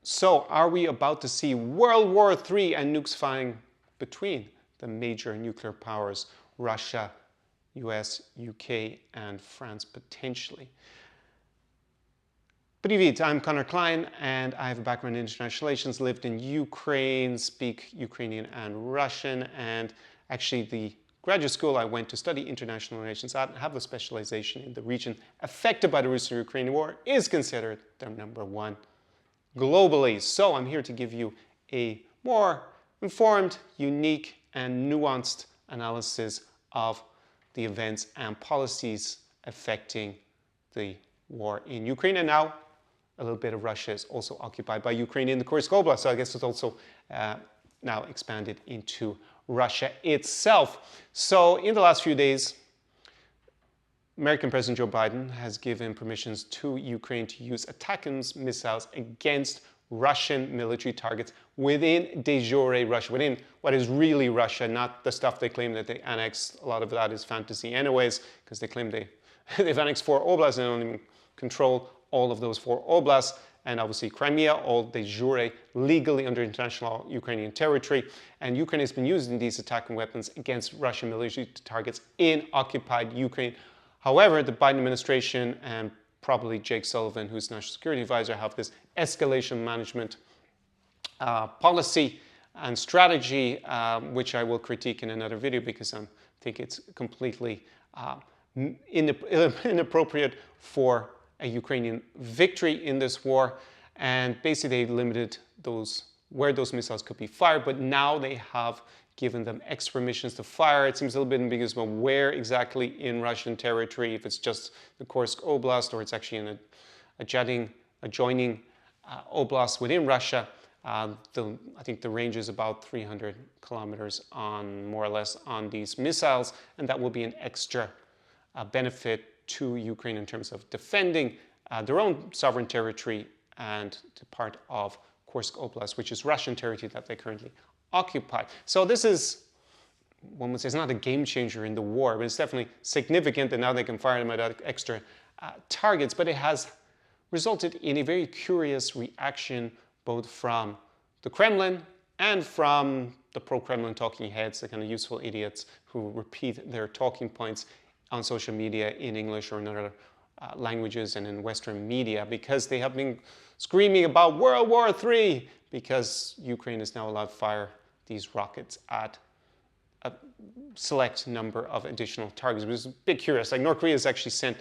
So, are we about to see World War III and nukes flying between the major nuclear powers, Russia, US, UK, and France potentially? Привет, I'm Connor Klein, and I have a background in international relations, lived in Ukraine, speak Ukrainian and Russian, and actually the graduate school I went to study international relations at and have a specialization in the region affected by the Russo-Ukrainian war is considered the #1 globally. So I'm here to give you a more informed, unique, and nuanced analysis of the events and policies affecting the war in Ukraine. And now a little bit of Russia is also occupied by Ukraine in the Kursk Oblast. So I guess it's also now expanded into Russia itself. So in the last few days, American President Joe Biden has given permissions to Ukraine to use ATACMS missiles against Russian military targets within de jure Russia, within what is really Russia, not the stuff they claim that they annexed. A lot of that is fantasy anyways, because they claim they've annexed 4 oblasts and don't even control all of those 4 oblasts. And obviously Crimea, all de jure, legally under international Ukrainian territory. And Ukraine has been using these attacking weapons against Russian military targets in occupied Ukraine. However, the Biden administration and probably Jake Sullivan, who's National Security Advisor, have this escalation management policy and strategy, which I will critique in another video because I think it's completely inappropriate for a Ukrainian victory in this war. And basically they limited where those missiles could be fired, but now they have given them extra permissions to fire. It seems a little bit ambiguous about where exactly in Russian territory, if it's just the Kursk Oblast or it's actually in adjoining oblast within Russia. I think the range is about 300 kilometers more or less on these missiles, and that will be an extra benefit to Ukraine in terms of defending their own sovereign territory and the part of Kursk Oblast, which is Russian territory that they currently occupy. So this is, one would say, it's not a game changer in the war, but it's definitely significant that now they can fire them at extra targets. But it has resulted in a very curious reaction both from the Kremlin and from the pro-Kremlin talking heads, the kind of useful idiots who repeat their talking points on social media in English or in other languages and in Western media, because they have been screaming about World War III because Ukraine is now allowed to fire these rockets at a select number of additional targets. It was a bit curious. Like North Korea has actually sent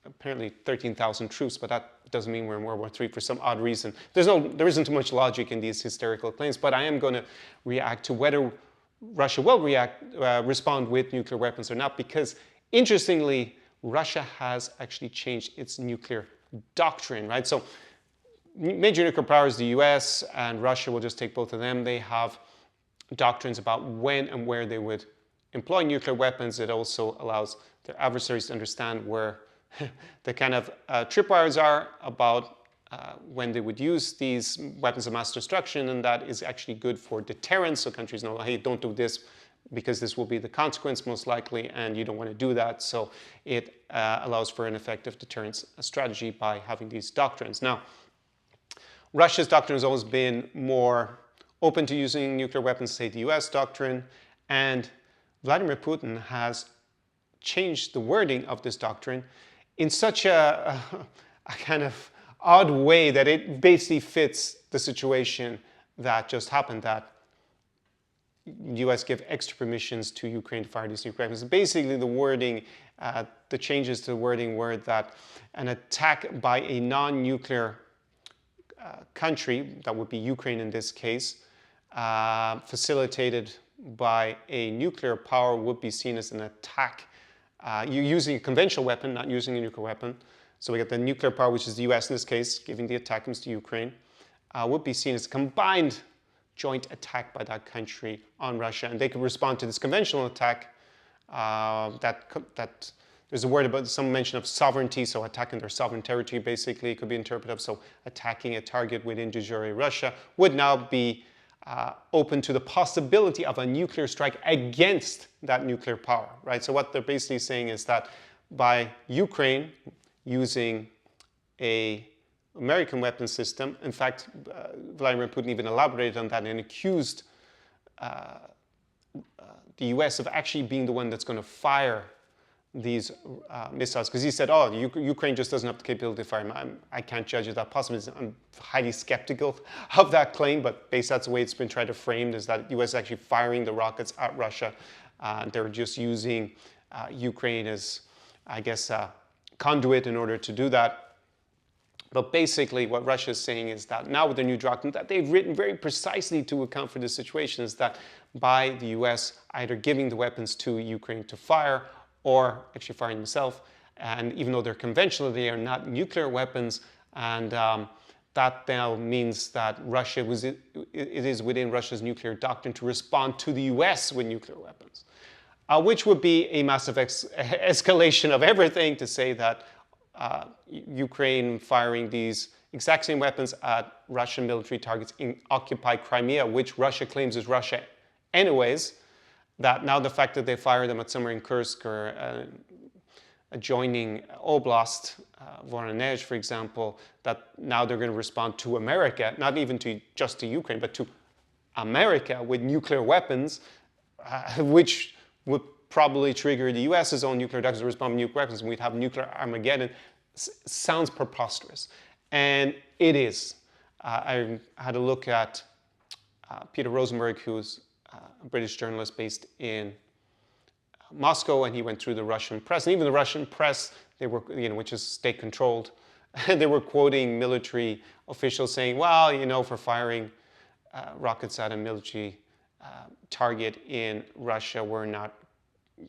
apparently 13,000 troops, but that doesn't mean we're in World War III for some odd reason. There isn't too much logic in these hysterical claims, but I am going to react to whether Russia will respond with nuclear weapons or not, because interestingly, Russia has actually changed its nuclear doctrine, right? So major nuclear powers, the US and Russia, will just take both of them. They have doctrines about when and where they would employ nuclear weapons. It also allows their adversaries to understand where the kind of tripwires are about when they would use these weapons of mass destruction, and that is actually good for deterrence. So countries know, hey, don't do this because this will be the consequence most likely, and you don't want to do that. So it allows for an effective deterrence strategy by having these doctrines. Now, Russia's doctrine has always been more open to using nuclear weapons, say the US doctrine, and Vladimir Putin has changed the wording of this doctrine in such a kind of odd way that it basically fits the situation that just happened, that the US give extra permissions to Ukraine to fire these nuclear weapons. Basically the wording, the changes to the wording were that an attack by a non-nuclear country, that would be Ukraine in this case, facilitated by a nuclear power, would be seen as an attack. You're using a conventional weapon, not using a nuclear weapon. So we get the nuclear power, which is the US in this case, giving the ATACMS to Ukraine, would be seen as a combined joint attack by that country on Russia. And they could respond to this conventional attack. There's a word about some mention of sovereignty, so attacking their sovereign territory basically could be interpreted of. So attacking a target within de jure Russia would now be open to the possibility of a nuclear strike against that nuclear power, right? So what they're basically saying is that by Ukraine using a American weapons system. In fact, Vladimir Putin even elaborated on that and accused the US of actually being the one that's going to fire these missiles, because he said, oh, Ukraine just doesn't have the capability to fire them. I can't judge it that possible. I'm highly skeptical of that claim, but basically that's the way it's been tried to frame, is that the US is actually firing the rockets at Russia. They're just using Ukraine as, I guess, conduit in order to do that. But basically what Russia is saying is that now with their new doctrine that they've written very precisely to account for this situation, is that by the US either giving the weapons to Ukraine to fire or actually firing themselves, and even though they're conventional, they are not nuclear weapons, and that now means that Russia it is within Russia's nuclear doctrine to respond to the US with nuclear weapons, which would be a massive escalation of everything, to say that Ukraine firing these exact same weapons at Russian military targets in occupied Crimea, which Russia claims is Russia anyways, that now the fact that they fire them at somewhere in Kursk or adjoining Oblast, Voronezh, for example, that now they're going to respond to America, not even just to Ukraine, but to America with nuclear weapons, which would probably trigger the US's own nuclear doctrine to respond with nuclear weapons, and we'd have nuclear Armageddon. Sounds preposterous. And it is. I had a look at Peter Rosenberg, who's a British journalist based in Moscow, and he went through the Russian press. And even the Russian press, they were, which is state-controlled, they were quoting military officials saying, well, for firing rockets at a military target in Russia, we're not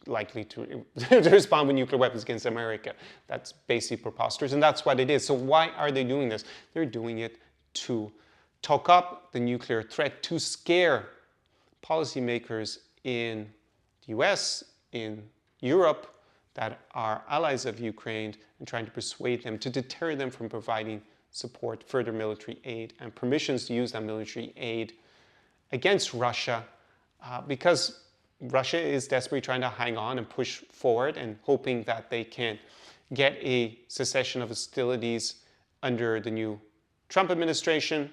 likely to respond with nuclear weapons against America. That's basically preposterous, and that's what it is. So why are they doing this? They're doing it to talk up the nuclear threat, to scare policymakers in the US, in Europe, that are allies of Ukraine, and trying to persuade them, to deter them from providing support, further military aid, and permissions to use that military aid against Russia, because Russia is desperately trying to hang on and push forward and hoping that they can get a cessation of hostilities under the new Trump administration.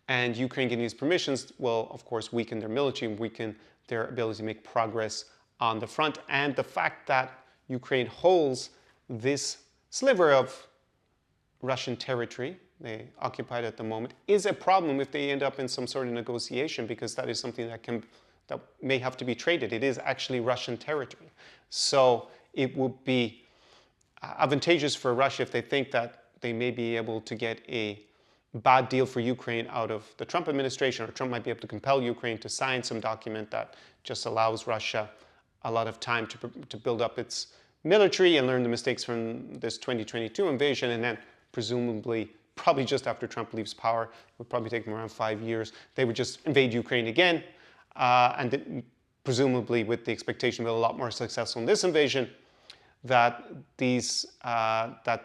And Ukraine getting these permissions will, of course, weaken their military and weaken their ability to make progress on the front. And the fact that Ukraine holds this sliver of Russian territory, they occupy it at the moment, is a problem if they end up in some sort of negotiation, because that is something that may have to be traded. It is actually Russian territory. So it would be advantageous for Russia if they think that they may be able to get a bad deal for Ukraine out of the Trump administration, or Trump might be able to compel Ukraine to sign some document that just allows Russia a lot of time to build up its military and learn the mistakes from this 2022 invasion, and then presumably, probably just after Trump leaves power, it would probably take them around 5 years, they would just invade Ukraine again, and presumably with the expectation of a lot more successful in this invasion, that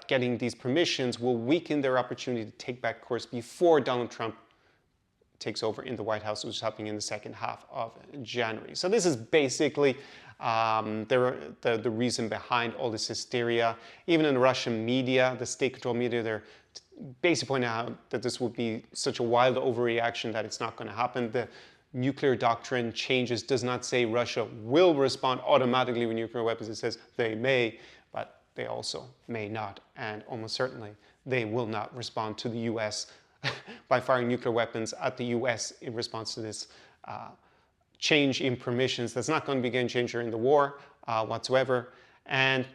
getting these permissions will weaken their opportunity to take back course before Donald Trump takes over in the White House, which is happening in the second half of January. So this is basically the reason behind all this hysteria. Even in the Russian media, the state-controlled media, they're basically pointing out that this would be such a wild overreaction that it's not going to happen. The nuclear doctrine changes, does not say Russia will respond automatically with nuclear weapons. It says they may, but they also may not. And almost certainly they will not respond to the US by firing nuclear weapons at the US in response to this change in permissions. That's not going to be a game changer in the war whatsoever. And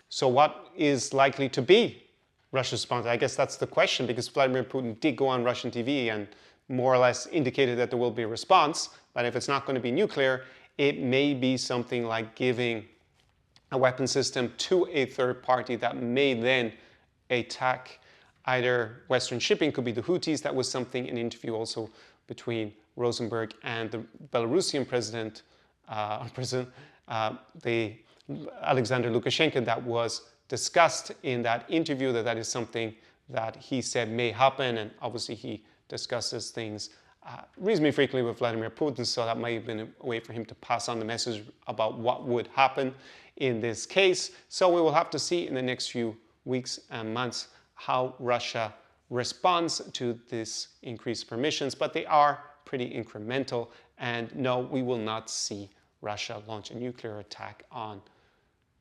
so what is likely to be Russia's response? I guess that's the question, because Vladimir Putin did go on Russian TV and more or less indicated that there will be a response. But if it's not going to be nuclear, it may be something like giving a weapon system to a third party that may then attack either Western shipping, could be the Houthis. That was something in an interview also between Rosenberg and the Belarusian president, Alexander Lukashenko, that was discussed in that interview, that is something that he said may happen. And obviously he discusses things reasonably frequently with Vladimir Putin, so that might have been a way for him to pass on the message about what would happen in this case. So we will have to see in the next few weeks and months how Russia responds to this increased permissions, but they are pretty incremental. And no, we will not see Russia launch a nuclear attack on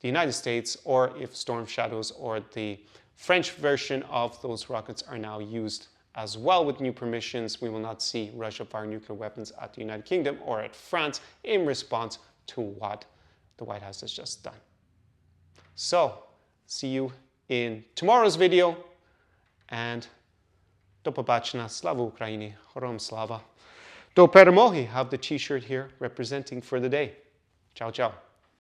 the United States, or if Storm Shadows or the French version of those rockets are now used as well with new permissions, we will not see Russia fire nuclear weapons at the United Kingdom or at France in response to what the White House has just done. So, see you in tomorrow's video, and do побачення, слава Україні, героям слава. До перемоги, have the t-shirt here representing for the day. Ciao, ciao.